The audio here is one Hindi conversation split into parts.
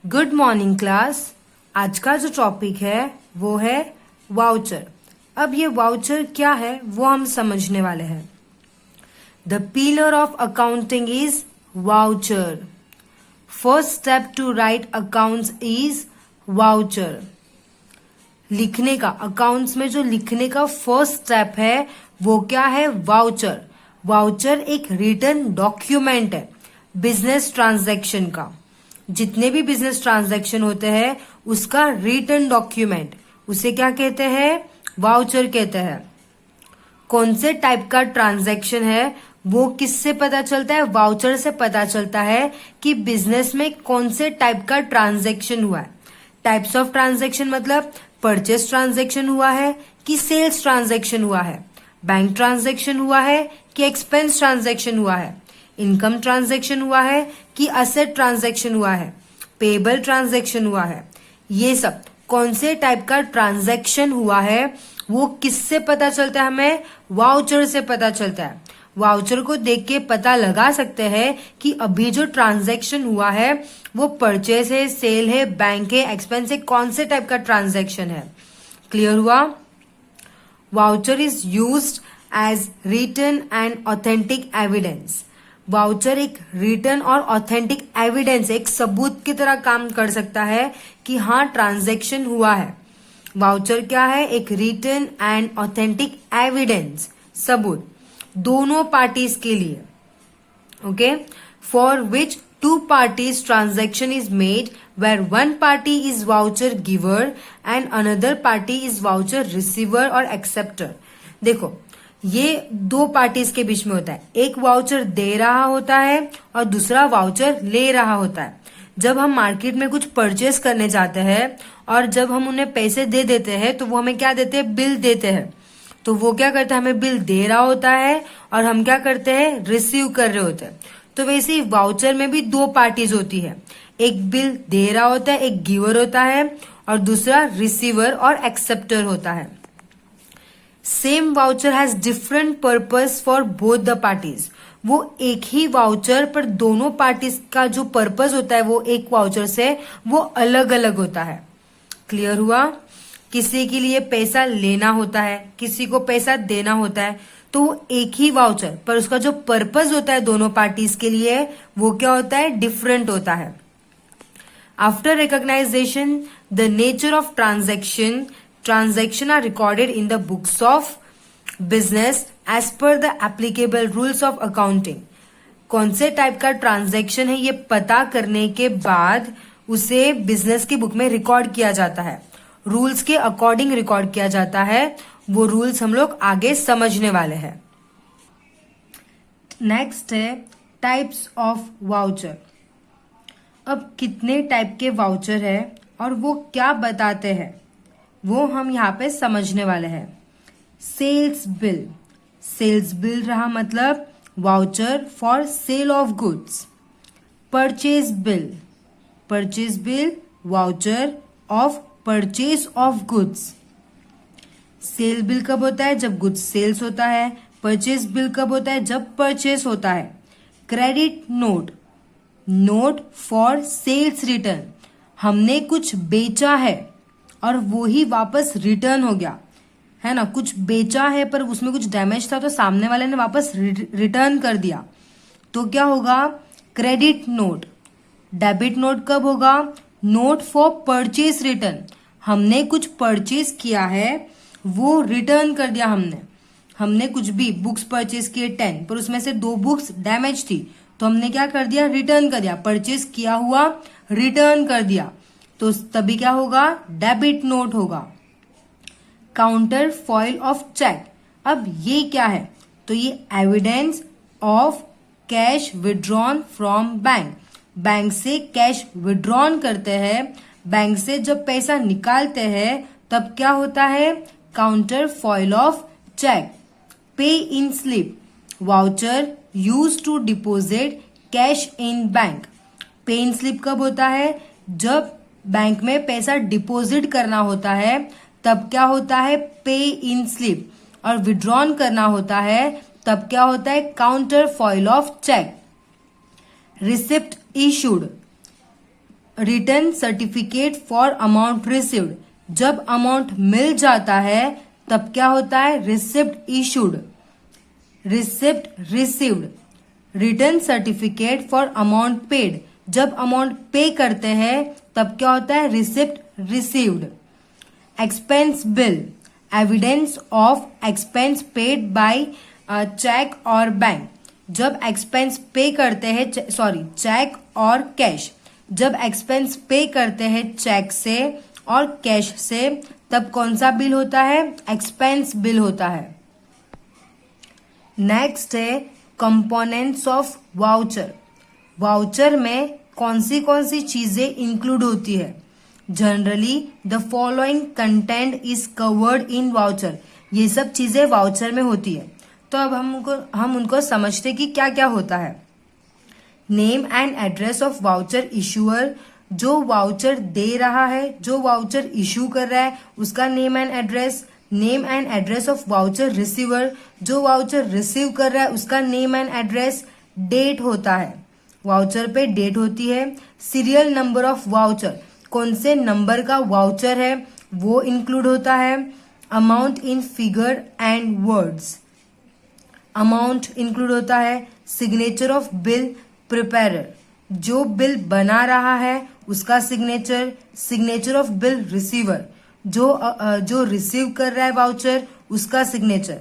Good morning class. आज का जो टॉपिक है वो है वाउचर। अब ये वाउचर क्या है वो हम समझने वाले हैं। The pillar of accounting is voucher. First step to write accounts is voucher. लिखने का, अकाउंट्स में जो लिखने का फर्स्ट स्टेप है वो क्या है? वाउचर। वाउचर एक रिटन डॉक्यूमेंट है बिजनेस ट्रांजैक्शन का। जितने भी बिजनेस ट्रांजैक्शन होते हैं उसका रिटन डॉक्यूमेंट, उसे क्या कहते हैं? वाउचर कहते हैं। कौन से टाइप का ट्रांजैक्शन है वो किससे पता चलता है? वाउचर से पता चलता है कि बिजनेस में कौन से टाइप का ट्रांजैक्शन हुआ है। टाइप्स ऑफ ट्रांजैक्शन मतलब परचेस ट्रांजैक्शन हुआ है कि सेल्स ट्रांजैक्शन हुआ है, बैंक ट्रांजैक्शन हुआ है कि एक्सपेंस ट्रांजैक्शन हुआ है, इनकम ट्रांजैक्शन हुआ है कि असेट ट्रांजैक्शन हुआ है, पेबल ट्रांजैक्शन हुआ है। ये सब कौन से टाइप का ट्रांजैक्शन हुआ है वो किससे पता चलता है? हमें वाउचर से पता चलता है। वाउचर को देख के पता लगा सकते हैं कि अभी जो ट्रांजैक्शन हुआ है वो परचेस है, सेल है, बैंक है, एक्सपेंस है, कौन से टाइप का ट्रांजैक्शन है। क्लियर हुआ? Voucher is used as written and authentic evidence. Voucher एक रिटन और ऑथेंटिक एविडेंस, एक सबूत की तरह काम कर सकता है कि हाँ ट्रांजैक्शन हुआ है। वाउचर क्या है? एक रिटन एंड ऑथेंटिक एविडेंस, सबूत, दोनों पार्टीज के लिए। Okay, for which two parties transaction is made where one party is voucher giver and another party is voucher receiver और एक्सेप्टर। देखो, ये दो पार्टीज के बीच में होता है। एक वाउचर दे रहा होता है और दूसरा वाउचर ले रहा होता है। जब हम मार्केट में कुछ परचेस करने जाते हैं और जब हम उन्हें पैसे दे देते हैं तो वो हमें क्या देते हैं? बिल देते हैं। तो वो क्या करता है? हमें बिल दे रहा होता है और हम क्या करते हैं? रिसीव कर रहे होते हैं। तो वैसे ही वाउचर में भी दो पार्टीज होती है। एक बिल दे रहा होता है, एक गिवर होता है, और दूसरा रिसीवर और एक्सेप्टर होता है। Same voucher has different purpose for both the parties. वो एक ही वाउचर पर दोनों पार्टीज का जो पर्पस होता है वो एक वाउचर से वो अलग अलग होता है। क्लियर हुआ? किसी के लिए पैसा लेना होता है, किसी को पैसा देना होता है, तो वो एक ही वाउचर पर उसका जो पर्पस होता है दोनों पार्टीज के लिए वो क्या होता है? डिफरेंट होता है। After recognization the nature of transaction are recorded in the books of business as per the applicable rules of accounting। कौन से टाइप का ट्रांजैक्शन है ये पता करने के बाद उसे बिजनेस की बुक में रिकॉर्ड किया जाता है, रूल्स के अकॉर्डिंग रिकॉर्ड किया जाता है। वो रूल्स हम लोग आगे समझने वाले हैं। नेक्स्ट है टाइप्स ऑफ वाउचर। अब कितने टाइप के वाउचर है और वो क्या बताते हैं वो हम यहाँ पे समझने वाले हैं। सेल्स बिल, सेल्स बिल रहा मतलब voucher for sale of goods. Purchase bill, purchase bill voucher of purchase of goods. Sale bill कब होता है? जब गुड्स सेल्स होता है। परचेज बिल कब होता है? जब परचेस होता है। Credit note, note for sales return, हमने कुछ बेचा है और वो ही वापस रिटर्न हो गया है ना। कुछ बेचा है पर उसमें कुछ डैमेज था तो सामने वाले ने वापस रिटर्न कर दिया, तो क्या होगा? Credit note. डेबिट नोट कब होगा? नोट फॉर परचेज रिटर्न, हमने कुछ परचेज किया है वो रिटर्न कर दिया। हमने कुछ भी बुक्स परचेज किए 10 पर उसमें से 2 बुक्स डैमेज थी तो हमने क्या कर दिया? रिटर्न कर दिया। परचेज किया हुआ रिटर्न कर दिया तो तभी क्या होगा? डेबिट नोट होगा। काउंटर फॉइल ऑफ चेक, अब ये क्या है? तो ये evidence of cash withdrawn from bank. Bank से कैश विड्रॉन करते हैं, बैंक से जब पैसा निकालते हैं तब क्या होता है? Counter foil of cheque. Pay in slip, voucher use to deposit cash in bank. Pay in slip कब होता है? जब बैंक में पैसा डिपॉजिट करना होता है तब क्या होता है? पे इन स्लिप। और विड्रॉन करना होता है तब क्या होता है? Counter foil of cheque. Receipt issued, return certificate for amount received, जब अमाउंट मिल जाता है तब क्या होता है, receipt issued, receipt received. Return certificate for amount paid, जब अमाउंट पे करते हैं तब क्या होता है, receipt received. Expense bill, evidence of expense paid by cheque और बैंक, जब एक्सपेंस पे करते हैं, चेक और कैश, जब एक्सपेंस पे करते हैं चेक से और कैश से तब कौन सा बिल होता है, एक्सपेंस बिल होता है। नेक्स्ट है कंपोनेंट्स ऑफ वाउचर। वाउचर में कौन सी चीजें इंक्लूड होती है। Generally the following content is covered in voucher, ये सब चीजें वाउचर में होती है। तो अब हम उनको समझते कि क्या क्या होता है। Name and address of voucher issuer, जो वाउचर दे रहा है, जो वाउचर इशू कर रहा है उसका name and address. Name and address of voucher receiver, जो वाउचर रिसीव कर रहा है उसका नेम एंड एड्रेस। डेट होता है, वाउचर पे डेट होती है। सीरियल नंबर ऑफ वाउचर, कौन से नंबर का वाउचर है वो इंक्लूड होता है। Amount in figure and words, amount include होता है। सिग्नेचर ऑफ बिल प्रिपेरर, जो बिल बना रहा है उसका signature. Signature of bill receiver, जो रिसीव कर रहा है वाउचर उसका सिग्नेचर।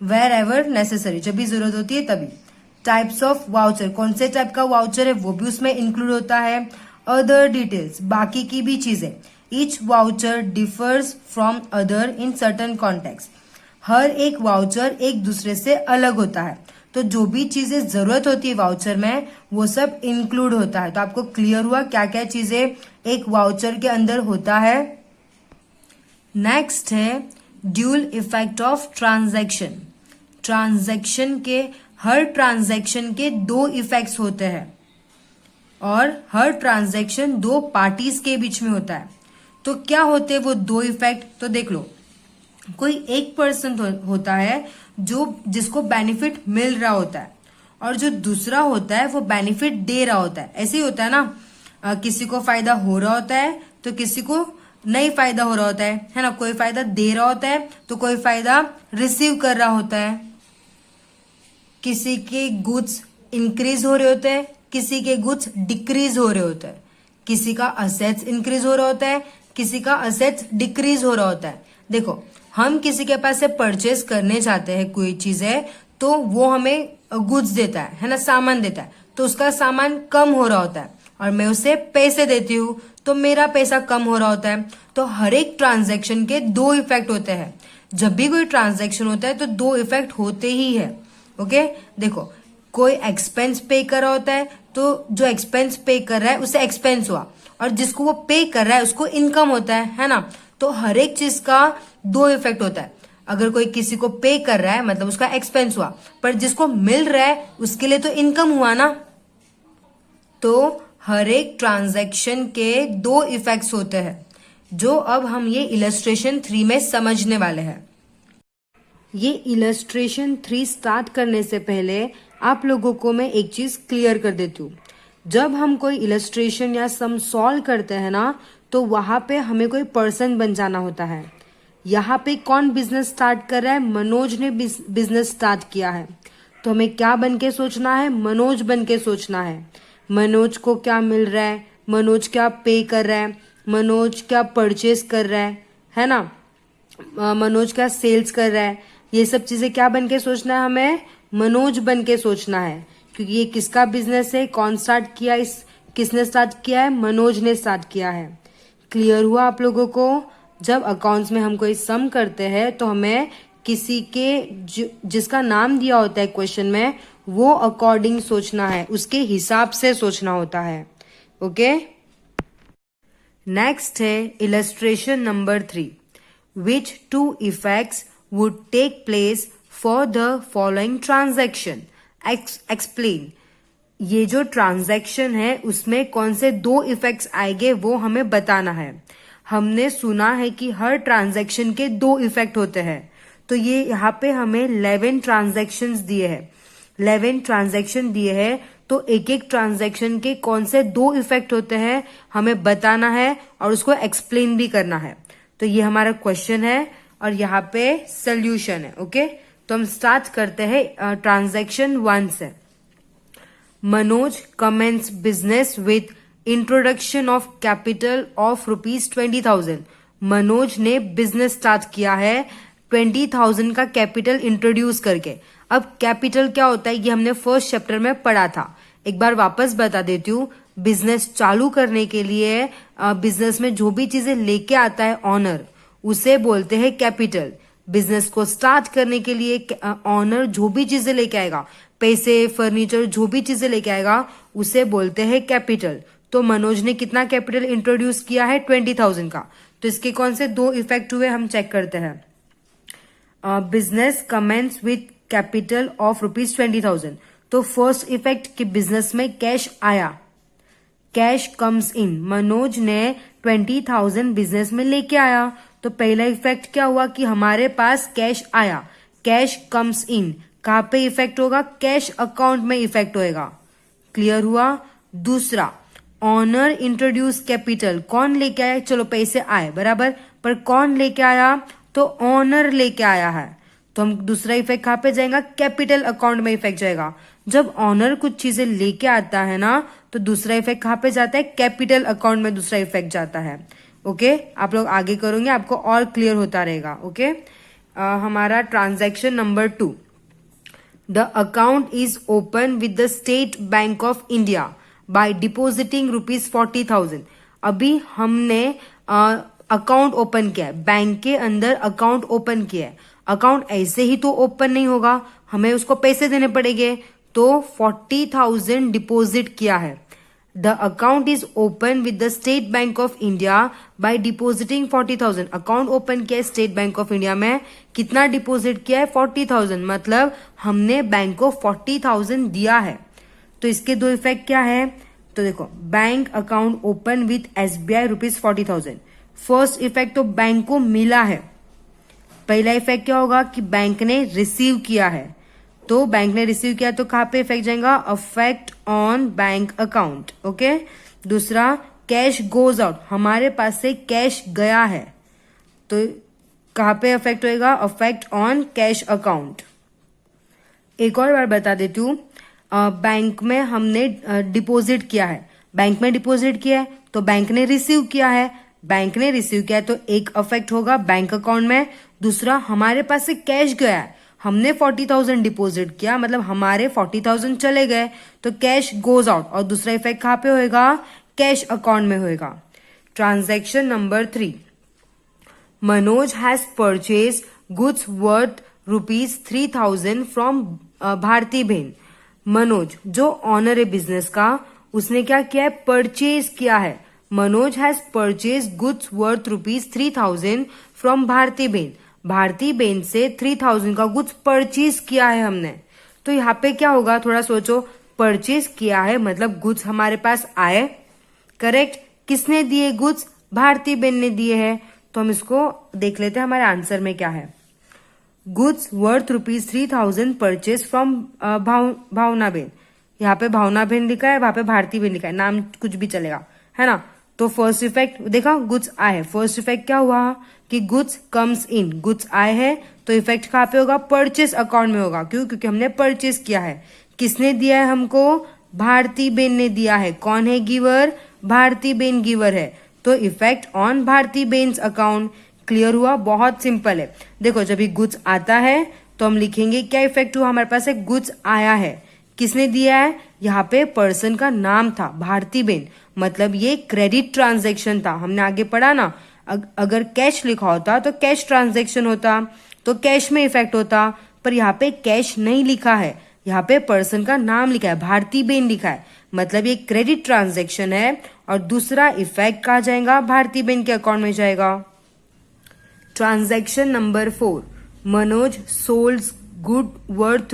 वेर एवर नेसेसरी, जब भी जरूरत होती है तभी। टाइप्स ऑफ वाउचर, कौन से टाइप का वाउचर है वो भी उसमें इंक्लूड होता है। अदर डिटेल्स, बाकी की भी चीजें। Each voucher differs from other in certain context, हर एक वाउचर एक दूसरे से अलग होता है। तो जो भी चीजें जरूरत होती है वाउचर में वो सब इंक्लूड होता है। तो आपको क्लियर हुआ क्या क्या चीजें एक वाउचर के अंदर होता है। नेक्स्ट है dual effect of transaction. Transaction के, हर ट्रांजैक्शन के दो इफेक्ट्स होते हैं और हर ट्रांजैक्शन दो पार्टीज के बीच में होता है। तो क्या होते हैं वो दो इफेक्ट, तो देख लो। कोई एक पर्सन होता है जिसको बेनिफिट मिल रहा होता है और जो दूसरा होता है वो बेनिफिट दे रहा होता है। ऐसे ही होता है ना, किसी को फायदा हो रहा होता है तो किसी को नहीं फायदा हो रहा होता है ना। कोई फायदा दे रहा होता है तो कोई फायदा रिसीव कर रहा होता है। किसी के गुड्स इंक्रीज हो रहे होते हैं, किसी के गुड्स डिक्रीज हो रहे होते हैं। किसी का असेट्स इंक्रीज हो रहा होता है, किसी का असेट्स डिक्रीज हो रहा होता है। देखो, हम किसी के पास से परचेज करने जाते हैं कोई चीज है तो वो हमें गुड्स देता है ना, सामान देता है, तो उसका सामान कम हो रहा होता है और मैं उसे पैसे देती हूँ तो मेरा पैसा कम हो रहा होता है। तो हर एक ट्रांजैक्शन के दो इफेक्ट होते हैं। जब भी कोई ट्रांजैक्शन होता है तो दो इफेक्ट होते ही है। ओके, देखो, कोई एक्सपेंस पे कर रहा होता है तो जो एक्सपेंस पे कर रहा है उसे एक्सपेंस हुआ और जिसको वो पे कर रहा है उसको इनकम होता है ना। तो हर एक चीज का दो इफेक्ट होता है। अगर कोई किसी को पे कर रहा है मतलब उसका एक्सपेंस हुआ, पर जिसको मिल रहा है उसके लिए तो इनकम हुआ ना। तो हर एक ट्रांजैक्शन के दो इफेक्ट्स होते हैं, जो अब हम ये इलस्ट्रेशन 3 में समझने वाले हैं। ये इलस्ट्रेशन 3 स्टार्ट करने से पहले आप लोगों को मैं एक चीज क्लियर कर देती हूँ। जब हम कोई इलस्ट्रेशन या सम सॉल्व करते हैं ना तो वहां पे हमें कोई पर्सन बन जाना होता है। यहाँ पे कौन बिजनेस स्टार्ट कर रहा है, मनोज ने बिजनेस स्टार्ट किया है, तो हमें क्या बन के सोचना है, मनोज बन के सोचना है। मनोज को क्या मिल रहा है, मनोज क्या पे कर रहा है, मनोज क्या परचेज कर रहा है ना, मनोज क्या सेल्स कर रहा है। ये सब चीजें क्या बन के सोचना है, हमें मनोज बन के सोचना है, क्योंकि ये किसका बिजनेस है, कौन स्टार्ट किया, किसने स्टार्ट किया है, मनोज ने स्टार्ट किया है। क्लियर हुआ आप लोगों को। जब अकाउंट्स में हम कोई सम करते हैं तो हमें किसी के जिसका नाम दिया होता है क्वेश्चन में वो अकॉर्डिंग सोचना है, उसके हिसाब से सोचना होता है। ओके, नेक्स्ट है illustration number 3। Which two effects would take place for the following transaction, explain. ये जो ट्रांजैक्शन है उसमें कौन से दो इफेक्ट्स आएंगे वो हमें बताना है। हमने सुना है कि हर ट्रांजैक्शन के दो इफेक्ट होते हैं, तो ये यहाँ पे हमें 11 ट्रांजैक्शंस दिए हैं। 11 ट्रांजैक्शन दिए हैं, तो एक एक ट्रांजैक्शन के कौन से 2 इफेक्ट होते हैं हमें बताना है और उसको एक्सप्लेन भी करना है। तो ये हमारा क्वेश्चन है और यहाँ पे सोल्यूशन है। ओके, तो हम स्टार्ट करते हैं ट्रांजैक्शन 1 से। Manoj commences business with introduction of capital of ₹20,000। Manoj ने बिजनेस स्टार्ट किया है 20,000 का कैपिटल इंट्रोड्यूस करके। अब कैपिटल क्या होता है ये हमने फर्स्ट चैप्टर में पढ़ा था, एक बार वापस बता देती हूँ। बिजनेस चालू करने के लिए बिजनेस में जो भी चीजें लेके आता है ऑनर, उसे बोलते हैं कैपिटल। बिजनेस को स्टार्ट करने के लिए ऑनर जो भी चीजें लेके आएगा, पैसे, फर्नीचर, जो भी चीजें लेके आएगा, उसे बोलते हैं कैपिटल। तो मनोज ने कितना कैपिटल इंट्रोड्यूस किया है 20,000 का। तो इसके कौन से 2 इफेक्ट हुए हम चेक करते हैं। Business commences with capital of ₹20,000। तो फर्स्ट इफेक्ट कि बिजनेस में कैश आया, कैश कम्स इन। मनोज ने 20,000 बिजनेस में लेके आया, तो पहला इफेक्ट क्या हुआ कि हमारे पास कैश आया, कैश कम्स इन। कहां पे इफेक्ट होगा? कैश अकाउंट में इफेक्ट होएगा। क्लियर हुआ। दूसरा, ऑनर इंट्रोड्यूस कैपिटल। कौन लेके आया? चलो पैसे आए बराबर, पर कौन लेके आया? तो ऑनर लेके आया है। तो हम दूसरा इफेक्ट कहां पे जाएगा? कैपिटल अकाउंट में इफेक्ट जाएगा। जब ऑनर कुछ चीजें लेके आता है ना, तो दूसरा इफेक्ट कहां पे जाता है? कैपिटल अकाउंट में दूसरा इफेक्ट जाता है। ओके, आप लोग आगे करोगे आपको और क्लियर होता रहेगा। ओके, हमारा transaction number 2। The account is open with the state bank of India by depositing ₹40,000। अभी हमने अकाउंट ओपन किया है, बैंक के अंदर अकाउंट ओपन किया है। अकाउंट ऐसे ही तो ओपन नहीं होगा, हमें उसको पैसे देने पड़ेंगे। तो 40,000 डिपॉजिट किया है। The account is open with the state bank of India by depositing 40,000। Account open किया है स्टेट बैंक ऑफ इंडिया में, कितना डिपॉजिट किया है? 40,000। मतलब हमने बैंक को 40,000 दिया है। तो इसके 2 इफेक्ट क्या है? तो देखो, bank account open with SBI ₹40,000। First effect तो बैंक को मिला है। पहला इफेक्ट क्या होगा कि बैंक ने रिसीव किया है। तो बैंक ने रिसीव किया तो कहां पे इफेक्ट जाएगा? Affect on bank account. Okay. दूसरा, कैश गोज आउट। हमारे पास से कैश गया है, तो कहां पे अफेक्ट होएगा? Affect on cash account. एक और बार बता देती हूँ, बैंक में हमने डिपॉजिट किया है, बैंक में डिपॉजिट किया है तो बैंक ने रिसीव किया है। बैंक ने रिसीव किया है तो एक अफेक्ट होगा बैंक अकाउंट में। दूसरा, हमारे पास से कैश गया है, हमने 40,000 डिपॉजिट किया, मतलब हमारे 40,000 चले गए, तो कैश गोज आउट। और दूसरा इफेक्ट कहां पे होएगा? कैश अकाउंट में होएगा। Transaction number 3। Manoj has purchase goods worth ₹3,000 from Bharti बहन। मनोज जो ऑनर है बिजनेस का, उसने क्या किया है? परचेज किया है। Manoj has purchase goods worth ₹3,000 from Bharti बहन। भारती बहन से 3,000 का गुड्स परचेज किया है हमने। तो यहाँ पे क्या होगा? थोड़ा सोचो, परचेज किया है मतलब गुड्स हमारे पास आए, करेक्ट। किसने दिए गुड्स? भारती बहन ने दिए हैं। तो हम इसको देख लेते हैं हमारे आंसर में क्या है। गुड्स वर्थ ₹3,000 परचेज फ्रॉम भावना बहन। यहाँ पे भावना बहन लिखा है, वहां पे भारती बहन लिखा है, नाम कुछ भी चलेगा, है ना। तो फर्स्ट इफेक्ट देखा, गुड्स आए है। फर्स्ट इफेक्ट क्या हुआ कि गुड्स कम्स इन, गुड्स आए हैं, तो इफेक्ट कहां पे होगा? परचेस अकाउंट में होगा। क्यों? क्योंकि हमने परचेस किया है। किसने दिया है हमको? भारती बहन ने दिया है। कौन है गिवर? भारती बहन गिवर है। तो इफेक्ट ऑन भारती बहन अकाउंट। क्लियर हुआ? बहुत सिंपल है। देखो, जब भी गुड्स आता है तो हम लिखेंगे क्या इफेक्ट हुआ? हमारे पास एक गुड्स आया है, किसने दिया है? यहाँ पे पर्सन का नाम था भारती बहन, मतलब ये क्रेडिट ट्रांजैक्शन था। हमने आगे पढ़ा ना, अगर कैश लिखा होता तो कैश ट्रांजैक्शन होता, तो कैश में इफेक्ट होता, पर यहाँ पे कैश नहीं लिखा है, यहाँ पे पर्सन का नाम लिखा है, भारती बहन लिखा है, मतलब ये क्रेडिट ट्रांजैक्शन है। और दूसरा इफेक्ट कहा जाएगा? भारती बहन के अकाउंट में जाएगा। Transaction number 4। Manoj sold good worth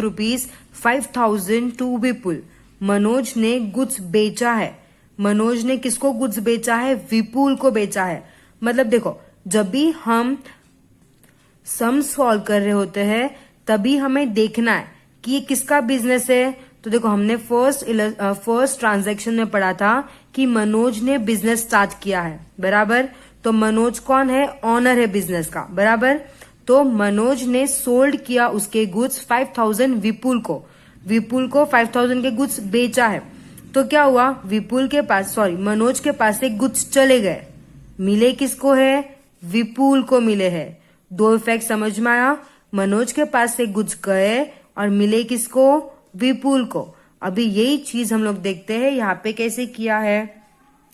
₹5,000 to Vipul. Manoj ने गुड्स बेचा है। मनोज ने किसको गुड्स बेचा है? विपुल को बेचा है। मतलब देखो, जब भी हम सम सॉल्व कर रहे होते हैं तभी हमें देखना है कि ये किसका बिजनेस है। तो देखो हमने फर्स्ट ट्रांजैक्शन में पढ़ा था कि मनोज ने बिजनेस स्टार्ट किया है, बराबर। तो मनोज कौन है, ऑनर है बिजनेस का, बराबर। तो मनोज ने सोल्ड किया उसके गुड्स 5000 विपुल को 5000 के गुड्स बेचा है। तो क्या हुआ, मनोज के पास से गुड्स चले गए, मिले किसको है, विपुल को मिले हैं। दो इफेक्ट समझ में आया, मनोज के पास से गुड्स गए और मिले किसको, विपुल को। अभी यही चीज हम लोग देखते हैं यहाँ पे कैसे किया है।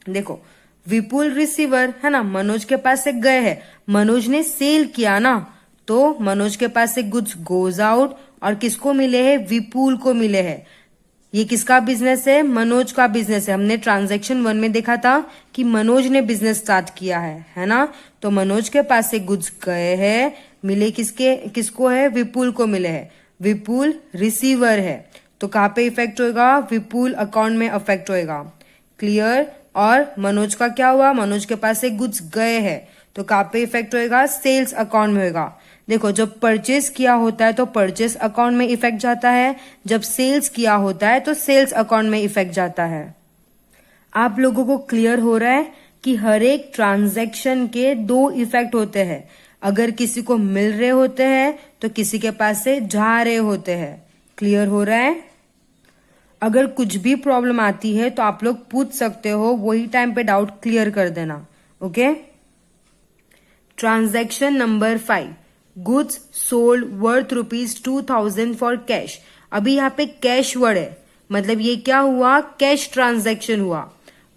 देखो विपुल रिसीवर है ना, मनोज के पास से गए हैं, मनोज ने सेल किया ना, तो मनोज के पास से गुड्स गोज आउट और किसको मिले हैं, विपुल को मिले हैं। ये किसका बिजनेस है, मनोज का बिजनेस है। हमने ट्रांजैक्शन 1 में देखा था कि मनोज ने बिजनेस स्टार्ट किया है ना। तो मनोज के पास से गुड्स गए हैं, मिले किसको है, विपुल को मिले हैं। विपुल रिसीवर है, तो कहाँ पे इफेक्ट होगा, विपुल अकाउंट में इफेक्ट होएगा। क्लियर। और मनोज का क्या हुआ, मनोज के पास से गुड्स गए हैं, तो कहाँ पे इफेक्ट होएगा, सेल्स अकाउंट में होएगा। देखो जब परचेस किया होता है तो परचेस अकाउंट में इफेक्ट जाता है, जब सेल्स किया होता है तो सेल्स अकाउंट में इफेक्ट जाता है। आप लोगों को क्लियर हो रहा है कि हर एक ट्रांजैक्शन के 2 इफेक्ट होते हैं। अगर किसी को मिल रहे होते हैं तो किसी के पास से जा रहे होते हैं। क्लियर हो रहा है। अगर कुछ भी प्रॉब्लम आती है तो आप लोग पूछ सकते हो, वही टाइम पे डाउट क्लियर कर देना। Okay. Transaction number 5, goods sold worth ₹2000 for cash. अभी यहाँ पे कैश वर्ड है, मतलब ये क्या हुआ, कैश ट्रांजैक्शन हुआ।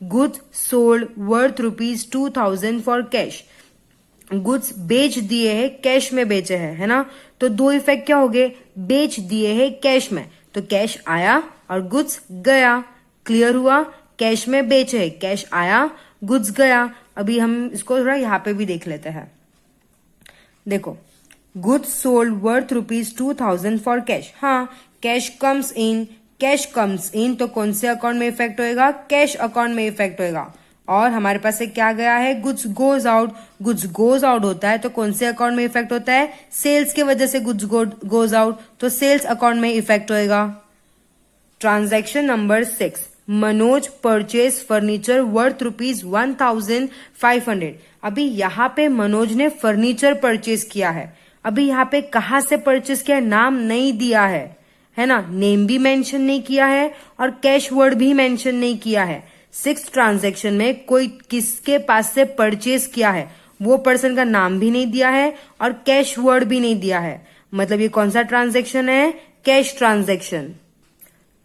Goods sold worth ₹2000 for cash. Goods बेच दिए हैं, कैश में बेचे हैं, है ना। तो 2 इफेक्ट क्या हो गए, बेच दिए हैं कैश में, तो कैश आया और गुड्स गया। क्लियर हुआ। कैश में बेचे है, कैश आया, गुड्स गया। अभी हम इसको थोड़ा यहाँ पे भी देख लेते हैं। देखो goods sold worth ₹2000 for cash. हाँ, कैश कम्स इन, तो कौन से अकाउंट में इफेक्ट होएगा, कैश अकाउंट में इफेक्ट होएगा। और हमारे पास से क्या गया है, गुड्स गोज आउट होता है, तो कौन से अकाउंट में इफेक्ट होता है, सेल्स के वजह से गुड्स गोज आउट, तो सेल्स अकाउंट में इफेक्ट होएगा। Transaction number 6, Manoj purchase furniture worth ₹1500। अभी यहाँ पे मनोज ने फर्नीचर परचेज किया है। अभी यहाँ पे कहाँ से परचेज किया, नाम नहीं दिया है ना, नेम भी मेंशन नहीं किया है और कैश वर्ड भी मेंशन नहीं किया है। 6th ट्रांजैक्शन में कोई किसके पास से परचेज किया है, वो पर्सन का नाम भी नहीं दिया है और कैश वर्ड भी नहीं दिया है। मतलब ये कौन सा ट्रांजैक्शन है, कैश ट्रांजैक्शन।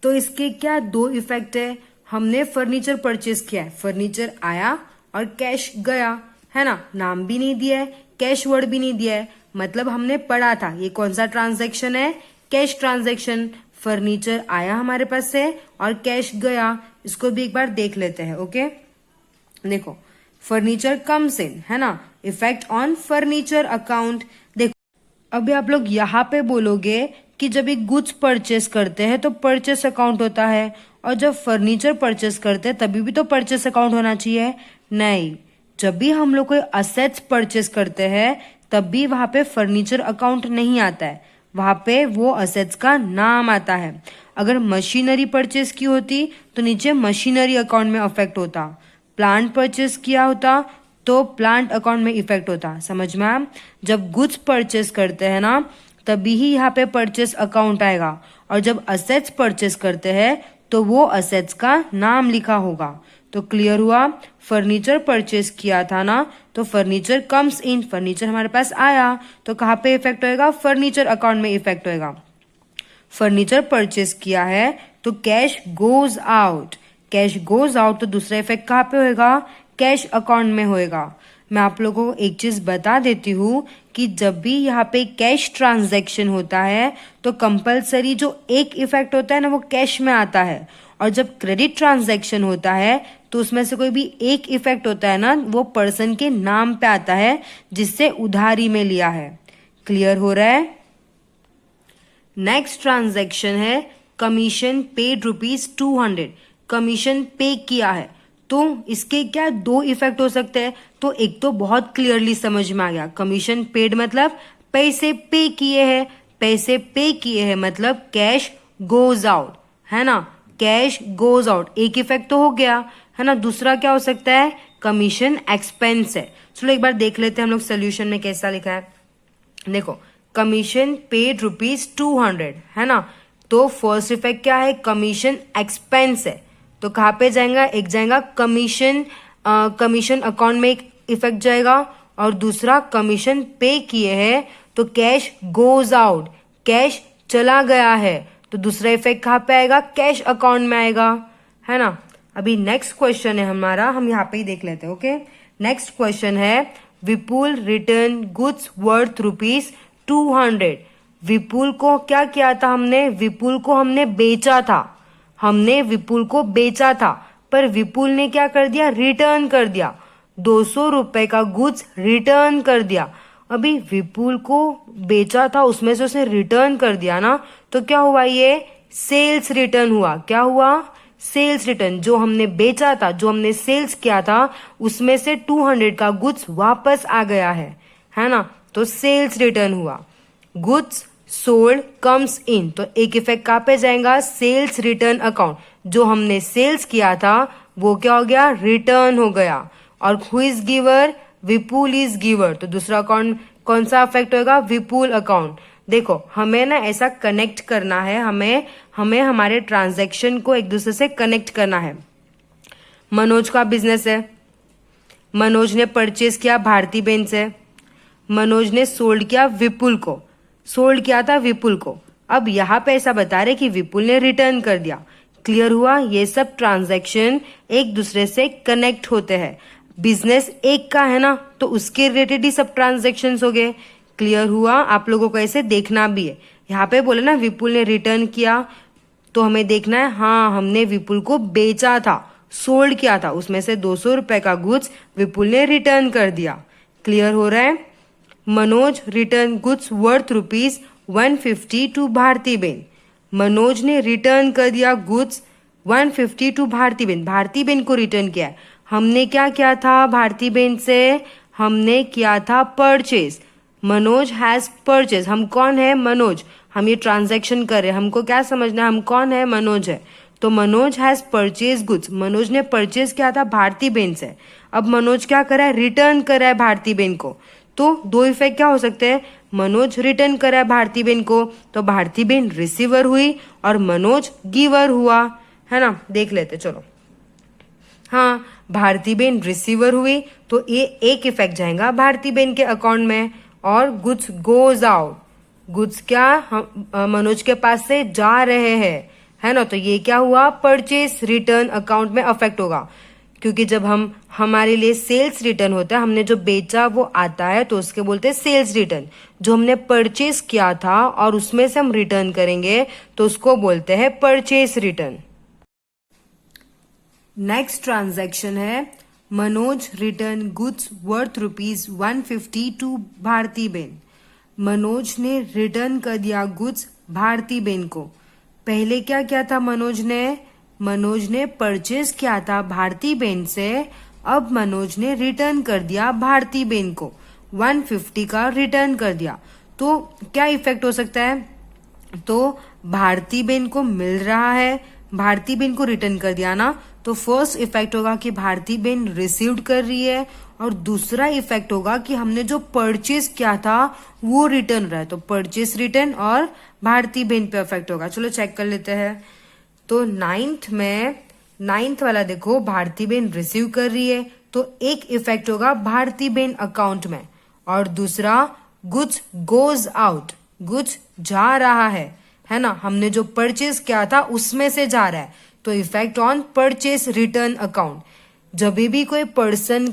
तो इसके क्या 2 इफेक्ट है। हमने फर्नीचर परचेज किया है, फर्नीचर आया और कैश गया, है ना। नाम भी नहीं दिया है, कैश वर्ड भी नहीं दिया है। मतलब हमने पढ़ा था ये कौन सा ट्रांजैक्शन है, कैश ट्रांजैक्शन। फर्नीचर आया हमारे पास से और कैश गया। इसको भी एक बार देख लेते हैं। ओके। देखो फर्नीचर कम्स इन, है ना, इफेक्ट ऑन फर्नीचर अकाउंट। देखो अभी आप लोग यहाँ पे बोलोगे कि जब एक गुड्स परचेस करते हैं तो परचेस अकाउंट होता है, और जब फर्नीचर परचेस करते हैं तभी भी तो परचेस अकाउंट होना चाहिए। नहीं, जब भी हम लोग कोई असेट्स परचेस करते हैं तब भी वहां पे फर्नीचर अकाउंट नहीं आता है, वहां पे वो असेट्स का नाम आता है। अगर मशीनरी परचेस की होती तो नीचे मशीनरी अकाउंट में अफेक्ट होता, प्लांट परचेस किया होता तो प्लांट अकाउंट में इफेक्ट होता। समझ में आया। जब गुड्स परचेस करते हैं ना तभी ही यहाँ पे परचेस अकाउंट आएगा, और जब असेट्स परचेस करते हैं तो वो असेट्स का नाम लिखा होगा। तो क्लियर हुआ। फर्नीचर परचेस किया था ना, तो फर्नीचर कम्स इन, फर्नीचर हमारे पास आया, तो कहाँ पे इफेक्ट होएगा, फर्नीचर अकाउंट में इफेक्ट होएगा। फर्नीचर परचेस किया है तो कैश गोज आउट, तो दूसरा इफेक्ट कहाँ पे होएगा, कैश अकाउंट में होएगा। मैं आप लोगों को एक चीज बता देती हूँ कि जब भी यहाँ पे कैश ट्रांजैक्शन होता है तो कंपलसरी जो एक इफेक्ट होता है ना वो कैश में आता है, और जब क्रेडिट ट्रांजैक्शन होता है तो उसमें से कोई भी एक इफेक्ट होता है ना वो पर्सन के नाम पे आता है जिससे उधारी में लिया है। क्लियर हो रहा है। नेक्स्ट ट्रांजैक्शन है कमीशन पेड ₹200। कमीशन पे किया है तो इसके क्या 2 इफेक्ट हो सकते हैं। तो एक तो बहुत क्लियरली समझ में आ गया, कमीशन पेड मतलब पैसे पे किए हैं, पैसे पे किए हैं मतलब कैश गोज आउट, है ना, कैश गोज आउट, एक इफेक्ट तो हो गया, है ना। दूसरा क्या हो सकता है, कमीशन एक्सपेंस है। चलो एक बार देख लेते हैं हम लोग सोल्यूशन में कैसा लिखा है। देखो, कमीशन पेड ₹200, है ना, तो फर्स्ट इफेक्ट क्या है, कमीशन एक्सपेंस है, तो कहाँ पे जाएगा, एक जाएगा कमीशन, कमीशन अकाउंट में एक इफेक्ट जाएगा, और दूसरा कमीशन पे किए हैं तो कैश गोज आउट, कैश चला गया है, तो दूसरा इफेक्ट कहाँ पे आएगा, कैश अकाउंट में आएगा, है ना। अभी नेक्स्ट क्वेश्चन है हमारा, हम यहाँ पे ही देख लेते हैं। ओके, नेक्स्ट क्वेश्चन है, विपुल रिटर्न गुड्स वर्थ ₹200। विपुल को क्या किया था हमने, विपुल को हमने बेचा था, हमने विपुल को बेचा था, पर विपुल ने क्या कर दिया, रिटर्न कर दिया, ₹200 का गुड्स रिटर्न कर दिया। अभी विपुल को बेचा था, उसमें से उसने रिटर्न कर दिया ना, तो क्या हुआ, ये सेल्स रिटर्न हुआ। क्या हुआ, सेल्स रिटर्न, जो हमने बेचा था, जो हमने सेल्स किया था, उसमें से 200 का गुड्स वापस आ गया है ना, तो सेल्स रिटर्न हुआ। गुड्स सोल्ड कम्स इन, तो एक इफेक्ट कहाँ पे जाएगा, सेल्स रिटर्न अकाउंट, जो हमने सेल्स किया था वो क्या हो गया, रिटर्न हो गया। और who is giver, Vipul is giver, तो दूसरा अकाउंट कौन सा अफेक्ट होगा, विपुल अकाउंट। देखो, हमें ना ऐसा कनेक्ट करना है, हमें हमारे ट्रांजैक्शन को एक दूसरे से कनेक्ट करना है। मनोज का बिजनेस है, मनोज ने परचेज किया भारती बेन से, मनोज ने सोल्ड किया विपुल को, सोल्ड किया था विपुल को। अब यहाँ पे ऐसा बता रहे कि विपुल ने रिटर्न कर दिया। क्लियर हुआ, ये सब ट्रांजैक्शन एक दूसरे से कनेक्ट होते हैं। बिजनेस एक का है ना, तो उसके रिलेटेड ही सब ट्रांजैक्शन हो गए। क्लियर हुआ, आप लोगों को ऐसे देखना भी है। यहाँ पे बोले ना विपुल ने रिटर्न किया, तो हमें देखना है, हाँ हमने विपुल को बेचा था, सोल्ड किया था, उसमें से ₹200 का गुड्स विपुल ने रिटर्न कर दिया। क्लियर हो रहा है। Manoj return goods worth ₹150 to Bharti ben, Manoj ने रिटर्न कर दिया गुड्स 150 टू भारती बेन, भारती बेन को रिटर्न किया है। हमने क्या किया था भारती बेन से, हमने किया था परचेज, मनोज हैज परचेज, हम कौन है, मनोज, हम ये ट्रांजैक्शन कर रहे हैं, हमको क्या समझना है, हम कौन है, मनोज है, तो Manoj has purchase goods, Manoj ने परचेज किया था भारती बेन से। अब मनोज क्या कर रहा है, रिटर्न कर रहा है भारती बेन को, तो दो इफेक्ट क्या हो सकते हैं, मनोज रिटर्न कर रहा है भारती बेन को, तो भारती बेन रिसीवर हुई और मनोज गिवर हुआ, है ना। देख लेते चलो, हाँ भारती बेन रिसीवर हुई, तो ये एक इफेक्ट जाएगा भारती बेन के अकाउंट में, और गुड्स गोज आउट, गुड्स क्या मनोज के पास से जा रहे हैं, है ना, तो ये क्या हुआ, परचेस रिटर्न अकाउंट में अफेक्ट होगा, क्योंकि जब हम हमारे लिए सेल्स रिटर्न होता है, हमने जो बेचा वो आता है, तो उसके बोलते हैं सेल्स रिटर्न। जो हमने परचेस किया था और उसमें से हम रिटर्न करेंगे तो उसको बोलते हैं परचेस रिटर्न। नेक्स्ट ट्रांजैक्शन है, Manoj return goods worth ₹150 to Bharti ben, Manoj ने रिटर्न कर दिया गुड्स भारती बेन को। पहले क्या किया था मनोज ने परचेज किया था भारती बेन से, अब मनोज ने रिटर्न कर दिया भारती बेन को, 150 का रिटर्न कर दिया, तो क्या इफेक्ट हो सकता है, तो भारती बेन को मिल रहा है, भारती बेन को रिटर्न कर दिया ना, तो फर्स्ट इफेक्ट होगा कि भारती बेन रिसीव्ड कर रही है, और दूसरा इफेक्ट होगा कि हमने जो परचेज किया था वो रिटर्न रहा है, तो परचेज रिटर्न और भारती बेन पे इफेक्ट होगा। चलो चेक कर लेते हैं। तो नाइन्थ वाला देखो, भारती बेन रिसीव कर रही है, तो एक इफेक्ट होगा भारती बेन अकाउंट में, और दूसरा गुड्स गोज आउट, गुड्स जा रहा है ना, हमने जो परचेज किया था उसमें से जा रहा है, तो effect on purchase return account. जब भी कोई पर्सन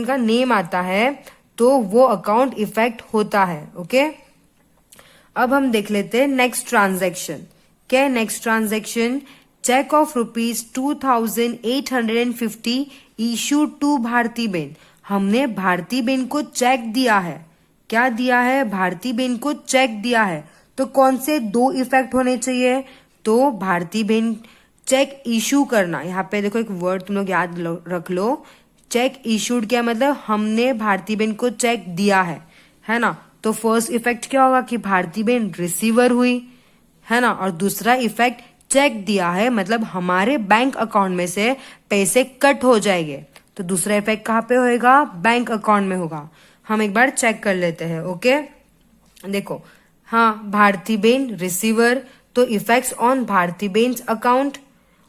का नेम आता है तो वो अकाउंट इफेक्ट होता है। ओके, अब हम देख लेते हैं नेक्स्ट ट्रांजैक्शन। क्या है next transaction, cheque of ₹2,850 issued to Bharti ben, हमने भारती बेन को चेक दिया है, क्या दिया है, भारती बेन को चेक दिया है, तो कौन से दो इफेक्ट होने चाहिए, तो भारती बेन चेक इशू करना, यहाँ पे देखो एक वर्ड तुम लोग याद रख लो, चेक इशूड क्या मतलब, हमने भारती बेन को चेक दिया है ना, तो फर्स्ट इफेक्ट क्या होगा कि भारती बहन रिसीवर हुई, है ना, और दूसरा इफेक्ट चेक दिया है, मतलब हमारे बैंक अकाउंट में से पैसे कट हो जाएंगे। तो दूसरा इफेक्ट कहाँ पे होएगा? बैंक अकाउंट में होगा। हम एक बार चेक कर लेते हैं। ओके, देखो, हाँ, भारती बेन रिसीवर, तो effects on Bharti ben's account,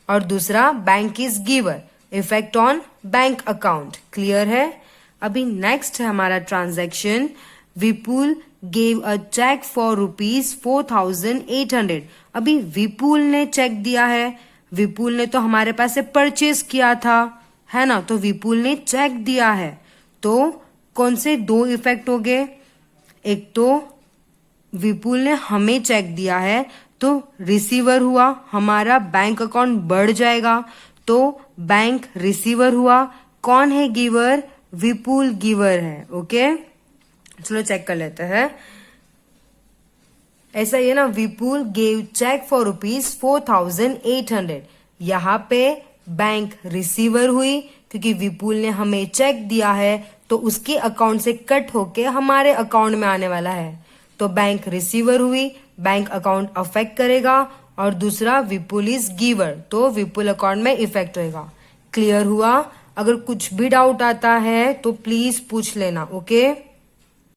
और दूसरा bank is giver, effect on bank account. Clear है? अभी नेक्स्ट है हमारा transaction, Vipul gave a cheque for ₹4,800। अभी विपुल ने चेक दिया है, विपुल ने तो हमारे पास से परचेज किया था, है ना, तो विपुल ने चेक दिया है। तो कौन से दो इफेक्ट हो गए? एक तो विपुल ने हमें चेक दिया है तो रिसीवर हुआ, हमारा बैंक अकाउंट बढ़ जाएगा, तो बैंक रिसीवर हुआ। कौन है गिवर? विपुल गिवर है। ओके, चलो चेक कर लेते हैं। ऐसा ही है ना, विपुल गेव चेक फॉर ₹4,800। यहाँ पे बैंक रिसीवर हुई क्योंकि विपुल ने हमें चेक दिया है तो उसके अकाउंट से कट होके हमारे अकाउंट में आने वाला है, तो बैंक रिसीवर हुई, बैंक अकाउंट अफेक्ट करेगा। और दूसरा विपुल इज गिवर, तो विपुल अकाउंट में इफेक्ट होएगा। क्लियर हुआ? अगर कुछ भी डाउट आता है तो प्लीज पूछ लेना। ओके।